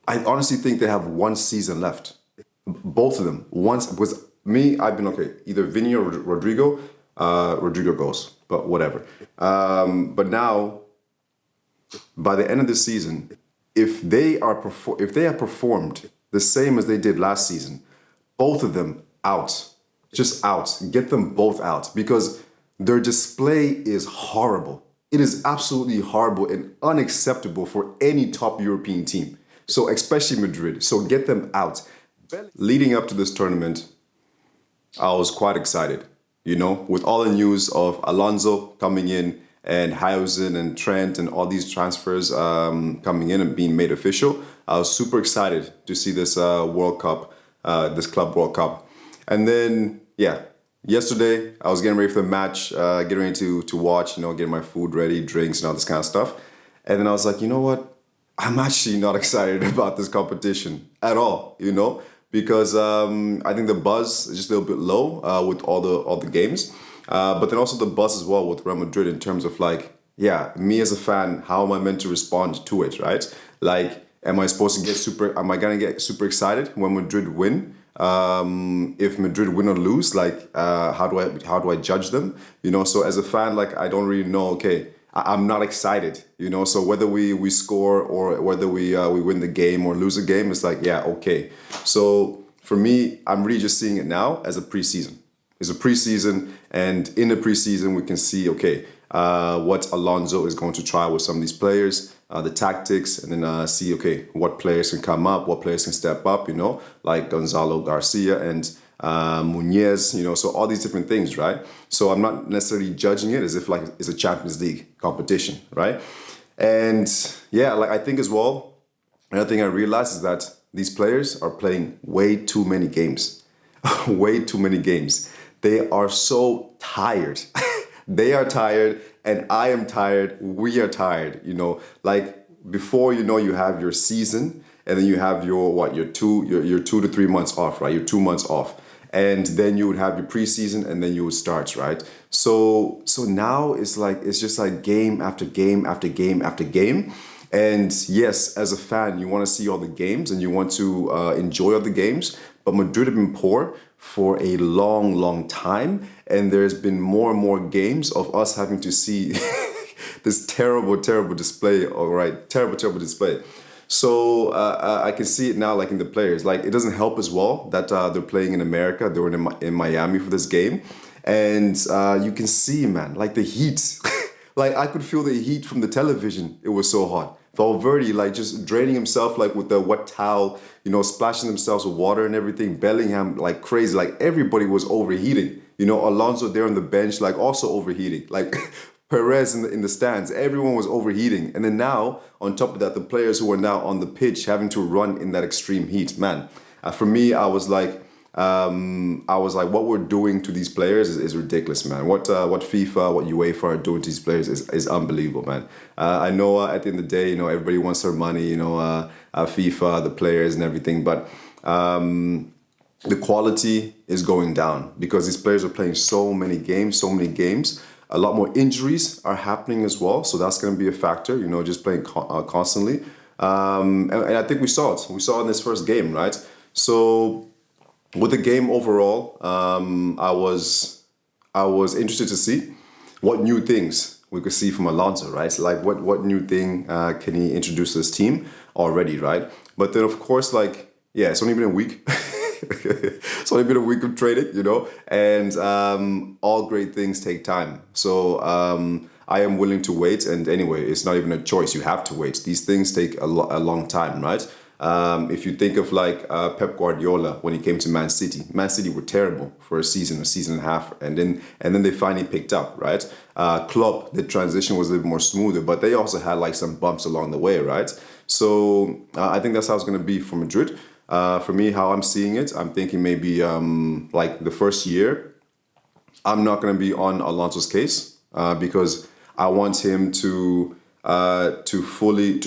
I honestly think they have one season left. Both of them. Once was me, I've been okay. Either Vini or Rodrygo. Rodrygo goes, but whatever. But now, by the end of the season, if they have performed the same as they did last season, both of them out, just out. Get them both out because their display is horrible. It is absolutely horrible and unacceptable for any top European team. So especially Madrid. So get them out. Leading up to this tournament, I was quite excited, with all the news of Alonso coming in and Hausen and Trent and all these transfers coming in and being made official. I was super excited to see this World Cup, this Club World Cup. And then, yeah, yesterday I was getting ready for the match, getting ready to watch, getting my food ready, drinks and all this kind of stuff. And then I was like, you know what? I'm actually not excited about this competition at all, because I think the buzz is just a little bit low with all the games, but then also the buzz as well with Real Madrid in terms of like, yeah, me as a fan, how am I meant to respond to it, right? Like, am I supposed to get super? Am I gonna get super excited when Madrid win? If Madrid win or lose, like, how do I judge them? So as a fan, like, I don't really know. Okay, I'm not excited, So whether we score or whether we win the game or lose a game, it's like, yeah, okay. So for me, I'm really just seeing it now as a preseason. It's a preseason, and in the preseason, we can see, okay, what Alonso is going to try with some of these players, the tactics, and then see, okay, what players can come up, what players can step up, like Gonzalo Garcia and Munez, so all these different things, right? So I'm not necessarily judging it as if like it's a Champions League competition, right? And yeah, like I think as well, another thing I realized is that these players are playing way too many games. Way too many games. They are so tired. They are tired, and I am tired. We are tired. Like before, you have your season, and then you have your 2 to 3 months off, right? Your 2 months off, and then you would have your preseason, and then you would start, right? So now it's just like game after game after game after game. And yes, as a fan, you want to see all the games and you want to enjoy all the games. But Madrid have been poor for a long, long time. And there's been more and more games of us having to see this terrible, terrible display. All right, terrible, terrible display. So I can see it now, like in the players. Like it doesn't help as well that they're playing in America. They were in Miami for this game. And you can see, man, like the heat. Like I could feel the heat from the television. It was so hot. Valverde, like just draining himself, like with the wet towel, splashing themselves with water and everything. Bellingham, like crazy. Like everybody was overheating. Alonso there on the bench, like also overheating. Like Perez in the stands, everyone was overheating. And then now, on top of that, the players who are now on the pitch having to run in that extreme heat. Man, for me, I was like, what we're doing to these players is ridiculous, man. What FIFA, what UEFA are doing to these players is unbelievable, man. I know at the end of the day, everybody wants their money, FIFA, the players and everything, but the quality is going down because these players are playing so many games. A lot more injuries are happening as well, so that's going to be a factor, just playing constantly. And I think we saw it. We saw it in this first game, right? So with the game overall, I was interested to see what new things we could see from Alonso, right? So like what new thing can he introduce to this team already, right? But then of course, like, yeah, it's only been a week. It's only been a week of training, and all great things take time. So I am willing to wait. And anyway, it's not even a choice. You have to wait. These things take a long time, right? If you think of like Pep Guardiola when he came to Man City were terrible for a season and a half, and then they finally picked up, right? Klopp, the transition was a little more smoother, but they also had like some bumps along the way, right? So I think that's how it's going to be for Madrid. For me, how I'm seeing it, I'm thinking maybe like the first year, I'm not going to be on Alonso's case because I want him to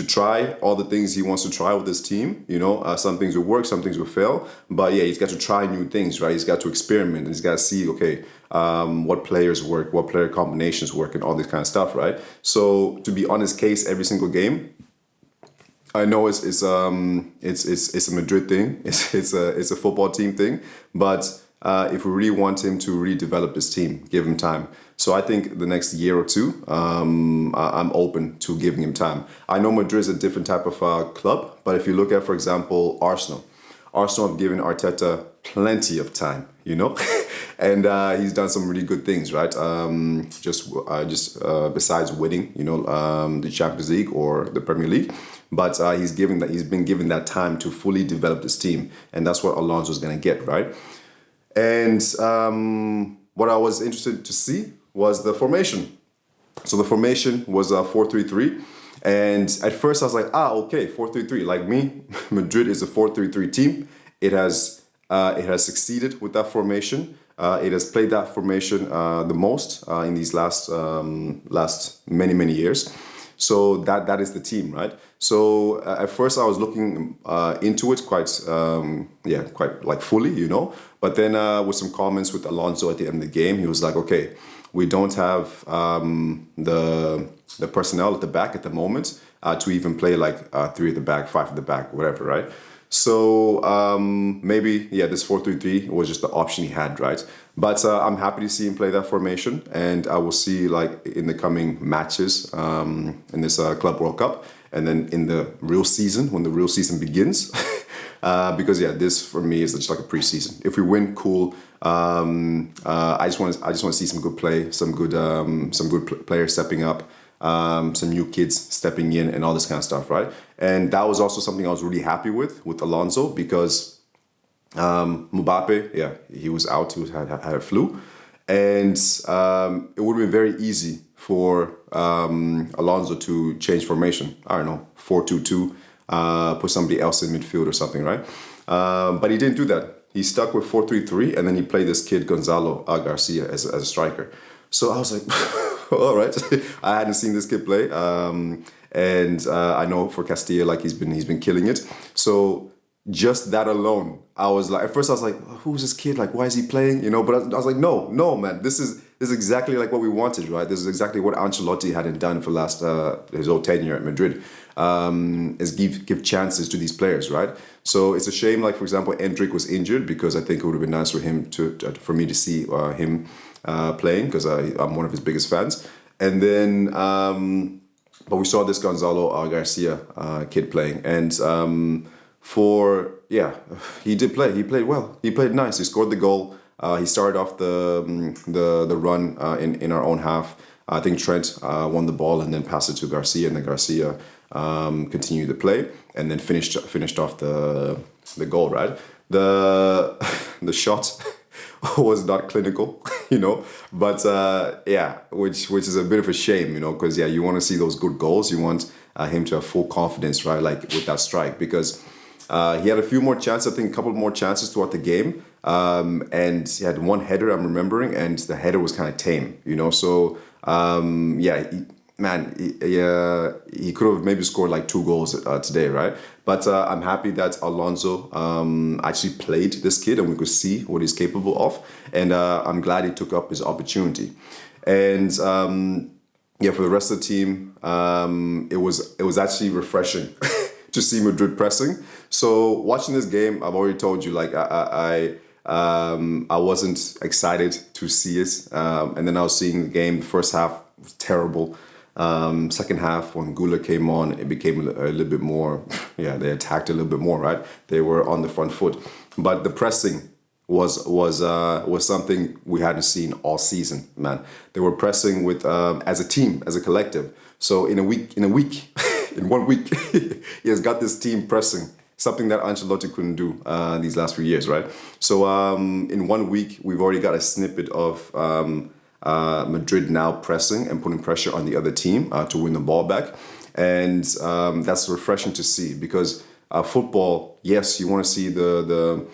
try all the things he wants to try with his team. Some things will work, some things will fail. But yeah, he's got to try new things, right? He's got to experiment. And he's got to see, okay, what players work, what player combinations work, and all this kind of stuff, right? So to be on his case every single game, I know it's a Madrid thing. It's a football team thing. But if we really want him to really develop this team, give him time. So I think the next year or two, I'm open to giving him time. I know Madrid is a different type of club, but if you look at, for example, Arsenal have given Arteta plenty of time, you know, and he's done some really good things, right? Just besides winning, you know, the Champions League or the Premier League, but he's been given that time to fully develop this team, and that's what Alonso is going to get, right? And what I was interested to see was the formation. So the formation was 4-3-3. And at first I was like, okay, 4-3-3. Like me, Madrid is a 4-3-3 team. It has succeeded with that formation. It has played that formation the most in these last many years. So that is the team, right? So at first I was looking into it quite like fully, you know. But then with some comments with Alonso at the end of the game, he was like, okay, we don't have the personnel at the back at the moment to even play like 3 at the back, 5 at the back, whatever, right? So maybe, this 4-3-3 was just the option he had, right? But I'm happy to see him play that formation, and I will see like in the coming matches in this Club World Cup, and then in the real season, when the real season begins. Because this for me is just like a preseason. If we win, cool. I just want to see some good play, some good players stepping up, some new kids stepping in, and all this kind of stuff, right? And that was also something I was really happy with Alonso, because Mbappe, he was out, had a flu, and it would have been very easy for Alonso to change formation. I don't know, 4-2-2. Put somebody else in midfield or something, right? But he didn't do that. He stuck with 4-3-3, and then he played this kid Gonzalo Garcia as a striker. So I was like, all right. I hadn't seen this kid play, and I know for Castilla, like he's been killing it. So just that alone, I was like, at first I was like, who's this kid? Like, why is he playing? You know, but I was like, no, man, this is exactly like what we wanted, right? This is exactly what Ancelotti hadn't done for his whole tenure at Madrid. Is give chances to these players, right? So it's a shame, like for example, Endrick was injured, because I think it would have been nice for him for me to see him playing, because I'm one of his biggest fans. And then, but we saw this Gonzalo Garcia kid playing, and he did play. He played well. He played nice. He scored the goal. He started off the run in our own half. I think Trent won the ball and then passed it to Garcia, and then Garcia continued the play and then finished off the goal, right? The shot was not clinical, you know, but which is a bit of a shame, you know, because you want to see those good goals. You want him to have full confidence, right? Like with that strike, because he had a few more chances, I think a couple more chances throughout the game. And he had one header, I'm remembering, and the header was kind of tame, you know, so he could have maybe scored like 2 goals today, right? But I'm happy that Alonso actually played this kid, and we could see what he's capable of. And I'm glad he took up his opportunity. And for the rest of the team, it was actually refreshing to see Madrid pressing. So watching this game, I've already told you, like I wasn't excited to see it, and then I was seeing the game. The first half was terrible. Second half, when Gula came on, it became a little bit more. They attacked a little bit more, right? They were on the front foot, but the pressing was something we hadn't seen all season. Man, they were pressing with as a team, as a collective. So in 1 week, he has got this team pressing. Something that Ancelotti couldn't do these last few years, right? So in 1 week, we've already got a snippet of Madrid now pressing and putting pressure on the other team to win the ball back. And that's refreshing to see, because football, yes, you want to see the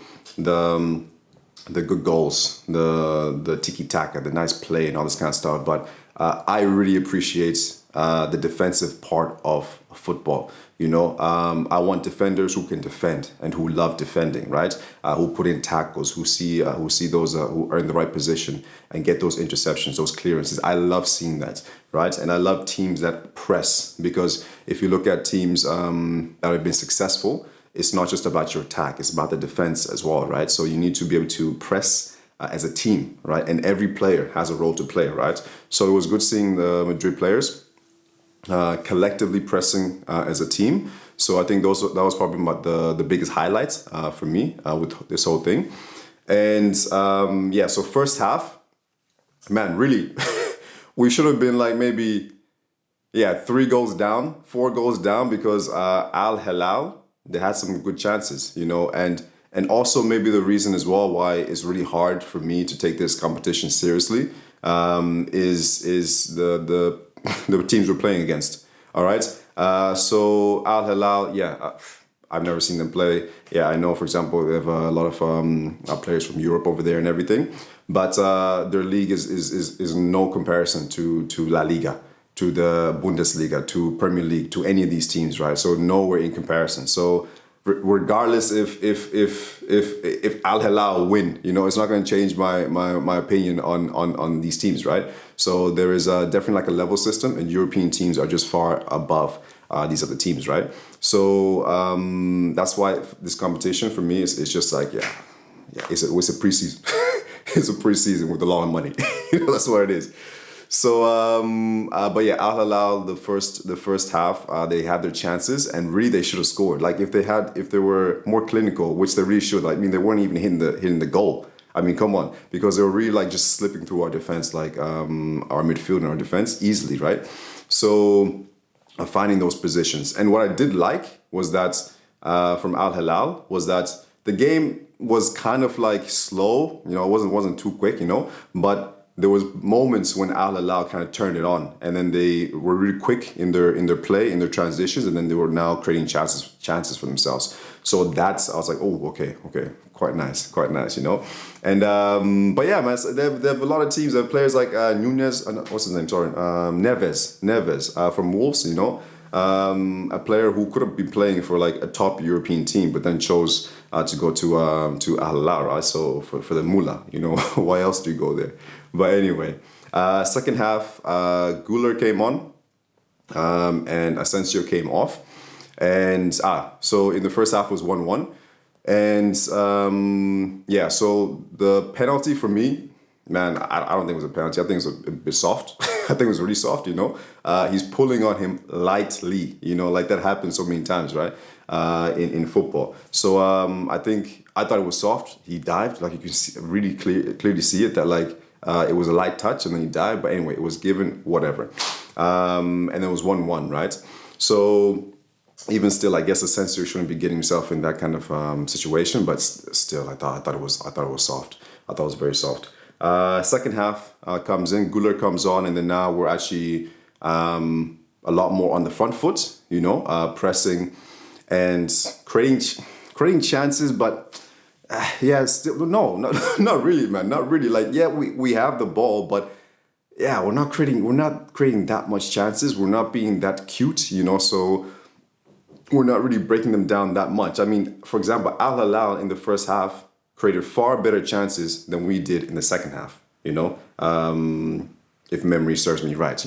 good goals, the tiki-taka, the nice play and all this kind of stuff. But I really appreciate the defensive part of football. I want defenders who can defend and who love defending, right? Who put in tackles, who see those who are in the right position and get those interceptions, those clearances. I love seeing that, right? And I love teams that press, because if you look at teams that have been successful, it's not just about your attack; it's about the defense as well, right? So you need to be able to press as a team, right? And every player has a role to play, right? So it was good seeing the Madrid players collectively pressing as a team. So I think that was probably the biggest highlights for me with this whole thing. And so first half, man, really, we should have been like maybe 3 goals down, 4 goals down, because Al Hilal, they had some good chances, and also maybe the reason as well why it's really hard for me to take this competition seriously is the the teams we're playing against. All right. So Al Hilal, I've never seen them play. Yeah, I know, for example, they have a lot of players from Europe over there and everything, but their league is no comparison to La Liga, to the Bundesliga, to Premier League, to any of these teams, right? So nowhere in comparison. So regardless if Al Hilal win, it's not going to change my opinion on these teams, right? So there is definitely like a level system, and European teams are just far above these other teams, right? So that's why this competition for me is just like it's a preseason. It's a preseason with a lot of money. That's what it is. So, Al Hilal, the first half, they had their chances, and really they should have scored. Like if they were more clinical, which they really should. I mean, they weren't even hitting the goal. I mean, come on, because they were really like just slipping through our defense, like our midfield and our defense easily, right? So, finding those positions. And what I did like was that from Al Hilal was that the game was kind of like slow. It wasn't too quick, but there was moments when Al Hilal kind of turned it on, and then they were really quick in their play, in their transitions, and then they were now creating chances for themselves. So I was like, oh, okay, quite nice, And but yeah, man, so they have a lot of teams. They have players like Nunez, what's his name? Sorry, Neves from Wolves. A player who could have been playing for like a top European team, but then chose to go to Al Hilal, right? So for the Mula, why else do you go there? But anyway, second half, Guler came on, and Asensio came off, and so in the first half was 1-1, and so the penalty for me, man, I don't think it was a penalty. I think it was a bit soft. I think it was really soft, He's pulling on him lightly, like that happens so many times, right? In football. So I thought it was soft. He dived, like you can see, really clearly see it, that like it was a light touch and then he dived. But anyway, it was given, whatever. And it was 1-1, right? So even still, I guess Asensio shouldn't be getting himself in that kind of situation. But still, I thought it was soft. I thought it was very soft. Second half comes in, Guler comes on, and then now we're actually a lot more on the front foot, pressing and creating chances, but still not really, man, not really. Like we have the ball, but we're not creating that much chances. We're not being that cute, so we're not really breaking them down that much. I mean, for example, Al Hilal in the first half created far better chances than we did in the second half, if memory serves me right,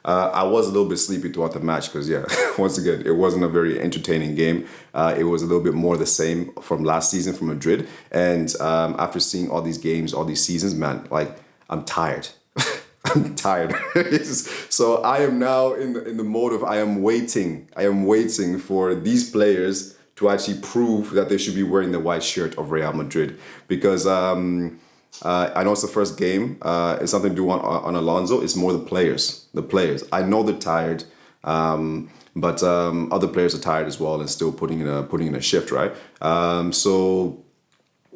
I was a little bit sleepy throughout the match because, once again, it wasn't a very entertaining game. It was a little bit more the same from last season from Madrid. And after seeing all these games, all these seasons, man, like, I'm tired. I'm tired. So I am now in the mode of I am waiting for these players to actually prove that they should be wearing the white shirt of Real Madrid. Because I know it's the first game. It's something to do on Alonso. It's more the players. I know they're tired, but other players are tired as well and still putting in a shift, right? So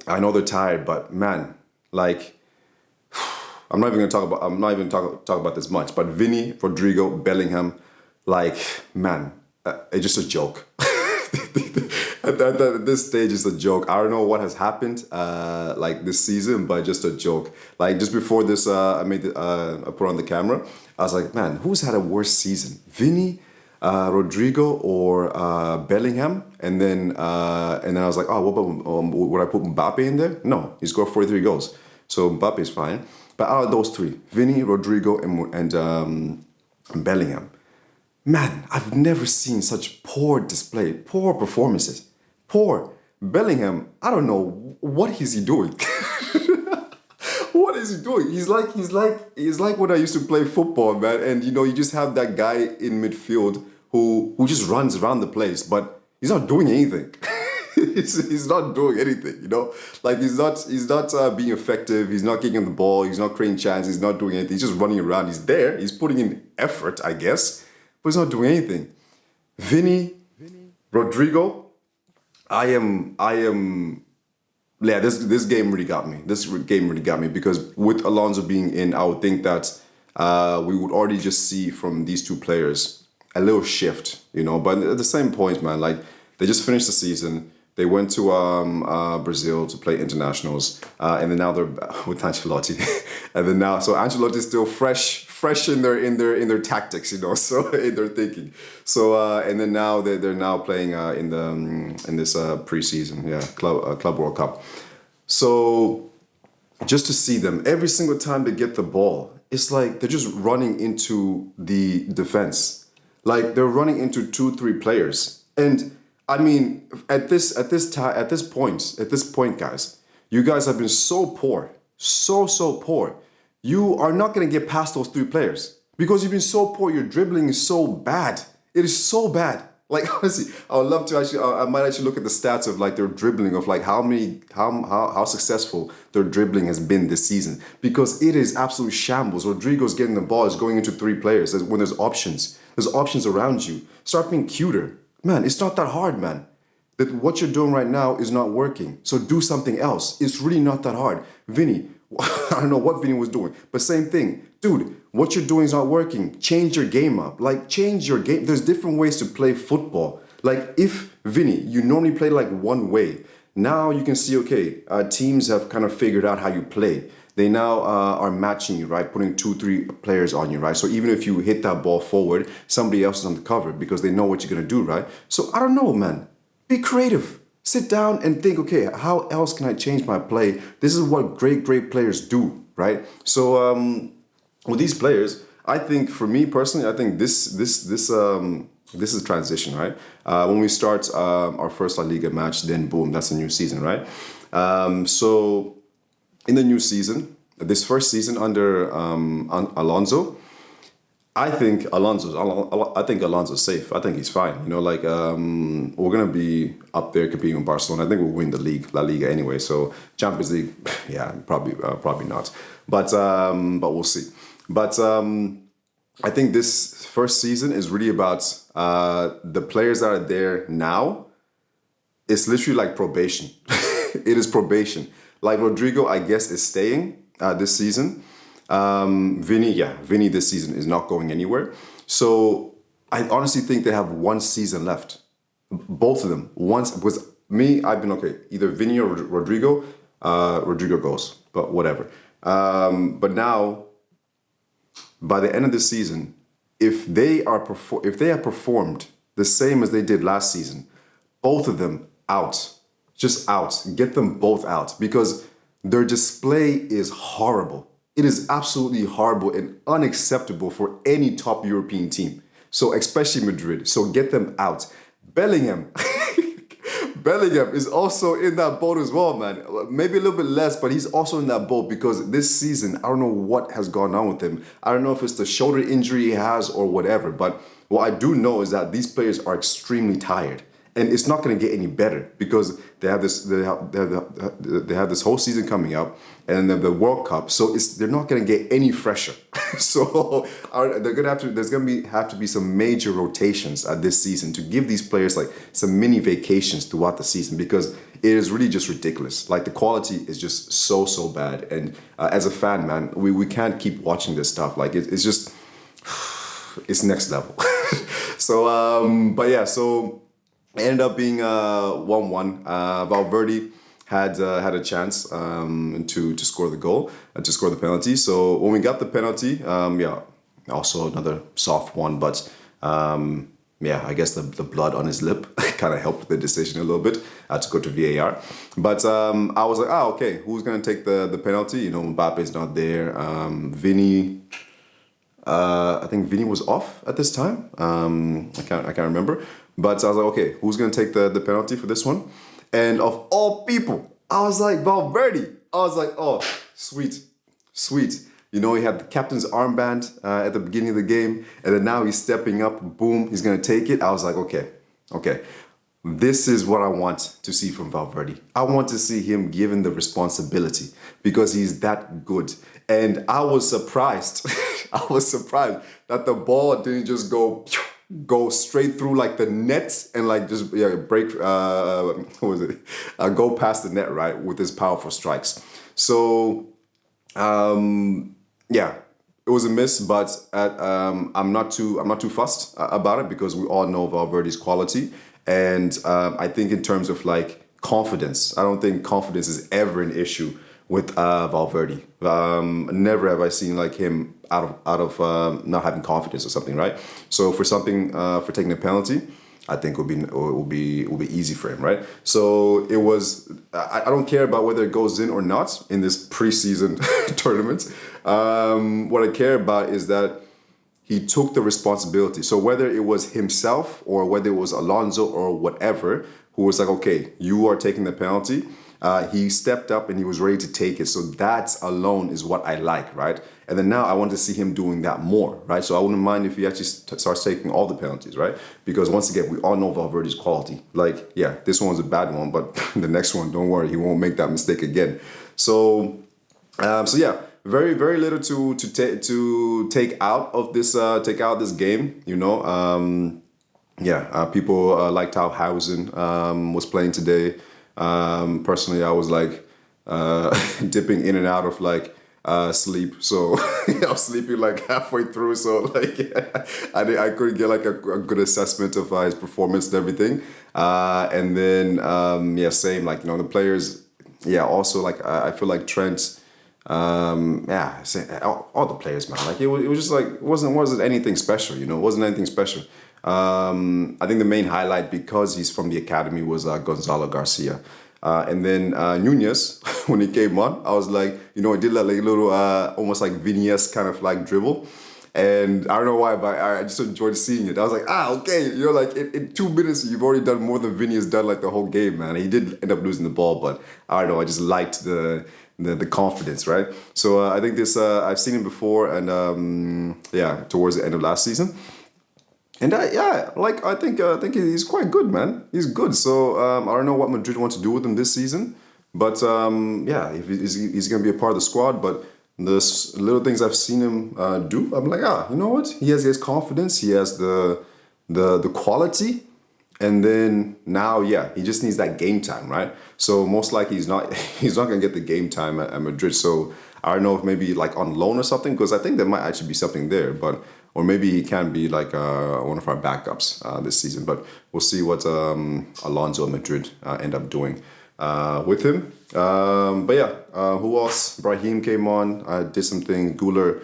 I know they're tired, but man, like, I'm not even talk about this much. But Vini, Rodrygo, Bellingham, like, man, it's just a joke. At this stage is a joke. I don't know what has happened like this season, but just a joke. Like just before this, I put on the camera. I was like, man, who's had a worse season, Vini, Rodrygo, or Bellingham? And then I was like, oh, what about would I put Mbappe in there? No, he scored 43 goals, so Mbappe's fine. But out of those three, Vini, Rodrygo, and Bellingham. Man, I've never seen such poor display, poor performances. Poor. Bellingham, I don't know, what is he doing? What is he doing? He's like when I used to play football, man. And you just have that guy in midfield who just runs around the place, but he's not doing anything. he's not doing anything. Like he's not being effective. He's not kicking the ball. He's not creating chances. He's not doing anything. He's just running around. He's there. He's putting in effort, I guess, but he's not doing anything. Vini, Rodrygo, I am. Yeah, this game really got me. This game really got me because with Alonso being in, I would think that we would already just see from these two players a little shift, But at the same point, man, like they just finished the season. They went to Brazil to play internationals, and then now they're with Ancelotti, and then now so Ancelotti is still fresh in their tactics, so in their thinking. So and then now they're now playing in this preseason, Club World Cup. So just to see them every single time they get the ball, it's like they're just running into the defense, like they're running into 2-3 players, and I mean at this point, guys, you guys have been so poor, so poor. You are not going to get past those 3 players because you've been so poor. Your dribbling is so bad. It is so bad. Like honestly, I would love to actually. I might actually look at the stats of like their dribbling of like how successful their dribbling has been this season because it is absolute shambles. Rodrygo's getting the ball is going into 3 players when there's options. There's options around you. Start being cuter, man. It's not that hard, man. That what you're doing right now is not working. So do something else. It's really not that hard, Vini. I don't know what Vini was doing, but same thing. Dude, what you're doing is not working. Change your game up. Like, change your game. There's different ways to play football. Like, if Vini, you normally play like one way. Now you can see, okay, teams have kind of figured out how you play. They now are matching you, right? Putting 2-3 players on you, right? So even if you hit that ball forward, somebody else is on the cover because they know what you're going to do, right? So I don't know, man. Be creative. Sit down and think, okay, how else can I change my play? This is what great players do, right? So with these players, I think for me personally, I think this is transition, right? When we start our first La Liga match, then boom, that's a new season, right? So in the new season, this first season under Alonso, I think Alonso's safe. I think he's fine. We're gonna be up there competing with Barcelona. I think we'll win the league, La Liga anyway. So Champions League, yeah, probably not. But we'll see. But I think this first season is really about the players that are there now. It's literally like probation. It is probation. Like Rodrygo, I guess, is staying this season. Vini this season is not going anywhere. So I honestly think they have one season left. Both of them. I've been okay. Either Vini or Rodrygo. Rodrygo goes, but whatever. But now, by the end of the season, if they have performed the same as they did last season, both of them out. Just out. Get them both out because their display is horrible. It is absolutely horrible and unacceptable for any top European team. So especially Madrid. So get them out. Bellingham. Bellingham is also in that boat as well, man. Maybe a little bit less, but he's also in that boat because this season, I don't know what has gone on with him. I don't know if it's the shoulder injury he has or whatever. But what I do know is that these players are extremely tired. And it's not going to get any better because they have this whole season coming up and then the World Cup. So they're not going to get any fresher. So there's going to have to be some major rotations this season to give these players like some mini vacations throughout the season because it is really just ridiculous. Like the quality is just so bad. And as a fan, man, we can't keep watching this stuff. Like it's just, it's next level. So, but yeah, so It ended up being 1-1. Valverde had a chance to score the goal, to score the penalty. So when we got the penalty, yeah, also another soft one, but yeah, I guess the blood on his lip kind of helped the decision a little bit to go to VAR. But I was like, okay, who's gonna take the penalty? You know, Mbappe's not there. Vini. I think Vini was off at this time. I can't remember. But I was like, okay, who's gonna take the penalty for this one? And of all people, I was like, Valverde. I was like, oh, sweet, sweet. You know, he had the captain's armband at the beginning of the game, and then now he's stepping up. Boom, he's gonna take it. I was like, okay. This is what I want to see from Valverde. I want to see him given the responsibility because he's that good. And I was surprised. I was surprised that the ball didn't just go straight through like the net and like just break. What was it? Go past the net, right, with his powerful strikes. So yeah, it was a miss, but I'm not too fussed about it because we all know Valverde's quality. And I think in terms of like confidence, I don't think confidence is ever an issue with Valverde. Never have I seen like him out of not having confidence or something, right? So for taking a penalty, I think it will be easy for him, right? So it was. I don't care about whether it goes in or not in this preseason tournament. What I care about is that he took the responsibility. So whether it was himself or whether it was Alonso or whatever, who was like, okay, you are taking the penalty. He stepped up and he was ready to take it. So that alone is what I like, right? And then now I want to see him doing that more, right? So I wouldn't mind if he actually starts taking all the penalties, right? Because once again, we all know Valverde's quality. Like, yeah, this one was a bad one, but the next one, don't worry, he won't make that mistake again. So yeah, very very little to take out of this game, you know. People liked how Hausen was playing today. Personally, I was like dipping in and out of like sleep. So I was sleeping like halfway through. So like I couldn't get like a good assessment of his performance and everything. And then same, like, you know, the players. Yeah, also like I feel like Trent. All the players, man. Like it was just like it wasn't anything special, you know. It wasn't anything special. I think the main highlight, because he's from the academy, was Gonzalo Garcia. And then Nunez, when he came on, I was like, you know, he did like a little, almost like Vini-esque kind of like dribble. And I don't know why, but I just enjoyed seeing it. I was like, okay. You know, like in 2 minutes, you've already done more than Vini has done like the whole game, man. He did end up losing the ball, but I don't know. I just liked the confidence, right? So I think this, I've seen him before, and towards the end of last season. And I think he's quite good, man. He's good. So I don't know what Madrid wants to do with him this season, but if he's gonna be a part of the squad. But the little things I've seen him do, I'm like, you know what? He has confidence. He has the quality, and then now, he just needs that game time, right? So most likely he's not gonna get the game time at Madrid. So I don't know if maybe like on loan or something, because I think there might actually be something there, but. Or maybe he can be like one of our backups this season. But we'll see what Alonso and Madrid end up doing with him. Who else? Brahim came on, did some things. Guler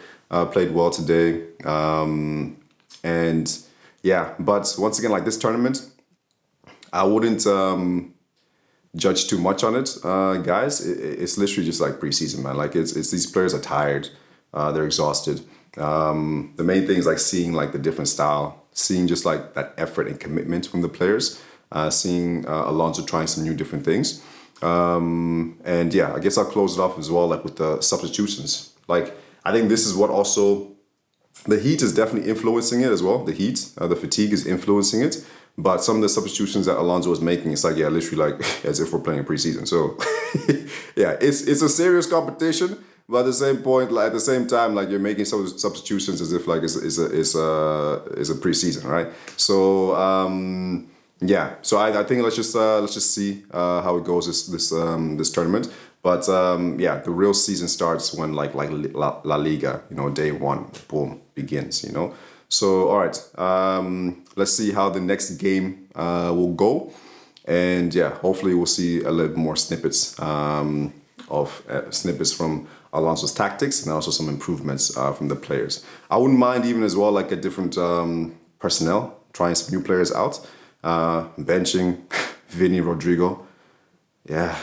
played well today. But once again, like this tournament, I wouldn't judge too much on it, guys. It's literally just like preseason, man. Like it's these players are tired. They're exhausted. The main thing is like seeing like the different style, seeing just like that effort and commitment from the players, seeing Alonso trying some new different things. I guess I'll close it off as well, like with the substitutions. Like, I think this is what also, the heat is definitely influencing it as well. The heat, the fatigue is influencing it. But some of the substitutions that Alonso was making, it's like, literally like as if we're playing a preseason. So it's a serious competition. But at the same point, like at the same time, like you're making some substitutions as if like it's a preseason, right? So So I think let's just see how it goes this tournament. But the real season starts when like La Liga, you know, day one, boom, begins, you know. So, all right, let's see how the next game will go. And yeah, hopefully we'll see a little more snippets snippets from Alonso's tactics and also some improvements from the players. I wouldn't mind even as well like a different personnel, trying some new players out, benching Vini, Rodrygo. Yeah,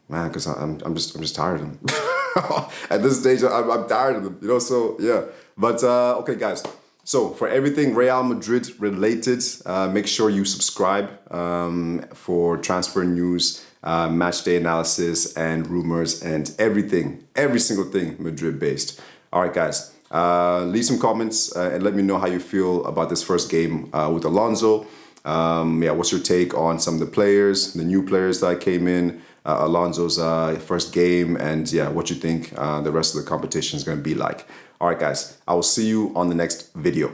man, because I'm just tired of them. At this stage, I'm tired of them, you know. So yeah, but okay, guys. So for everything Real Madrid related, make sure you subscribe for transfer news, match day analysis, and rumors, and everything, every single thing Madrid based. All right, guys. Leave some comments and let me know how you feel about this first game with Alonso. Yeah, what's your take on some of the players, the new players that came in, Alonso's first game, and yeah, what you think the rest of the competition is going to be like. All right, guys, I will see you on the next video.